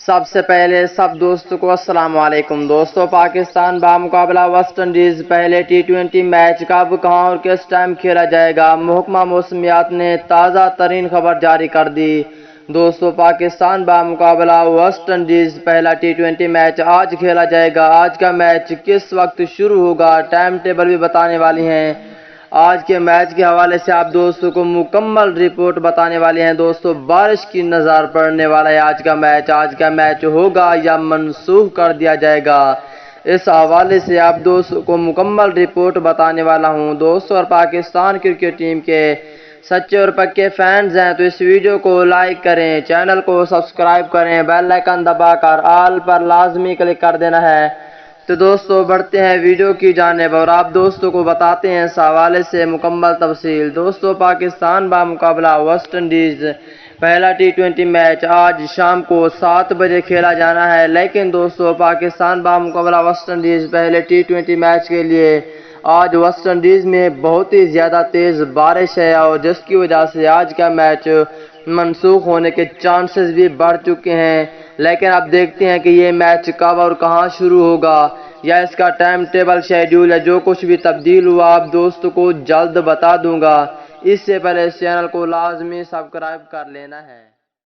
سب سے پہلے سب دوستوں کو السلام علیکم دوستوں۔ پاکستان بمقابلہ ویسٹ انڈیز پہلے ٹی20 میچ کب کہاں اور کس ٹائم کھیلا جائے گا، محکمہ موسمیات نے تازہ ترین خبر جاری کر دی۔ دوستوں، پاکستان بمقابلہ ویسٹ انڈیز پہلا ٹی20 میچ آج کھیلا جائے گا۔ آج کا میچ کس وقت شروع ہوگا، ٹائم ٹیبل بھی بتانے والی ہیں۔ آج کے میچ کے حوالے سے آپ دوستوں کو مکمل رپورٹ بتانے والے ہیں۔ دوستوں، بارش کی نظر پڑنے والا ہے آج کا میچ۔ آج کا میچ ہوگا یا منسوخ کر دیا جائے گا، اس حوالے سے آپ دوستوں کو مکمل رپورٹ بتانے والا ہوں۔ دوستوں، اور پاکستان کرکٹ ٹیم کے سچے اور پکے فینز ہیں تو اس ویڈیو کو لائک کریں، چینل کو سبسکرائب کریں، بیل آئیکن دبا کر آل پر لازمی کلک کر دینا ہے۔ تو دوستوں، بڑھتے ہیں ویڈیو کی جانب اور آپ دوستوں کو بتاتے ہیں اس حوالے سے مکمل تفصیل۔ دوستوں، پاکستان بمقابلہ ویسٹ انڈیز پہلا ٹی20 میچ آج شام کو 7 بجے کھیلا جانا ہے، لیکن دوستوں، پاکستان بمقابلہ ویسٹ انڈیز پہلے ٹی20 میچ کے لیے آج ویسٹ انڈیز میں بہت ہی زیادہ تیز بارش ہے، اور جس کی وجہ سے آج کا میچ منسوخ ہونے کے چانسز بھی بڑھ چکے ہیں۔ لیکن اب دیکھتے ہیں کہ یہ میچ کب اور کہاں شروع ہوگا، یا اس کا ٹائم ٹیبل، شیڈیول، یا جو کچھ بھی تبدیل ہوا آپ دوستوں کو جلد بتا دوں گا۔ اس سے پہلے اس چینل کو لازمی سبسکرائب کر لینا ہے۔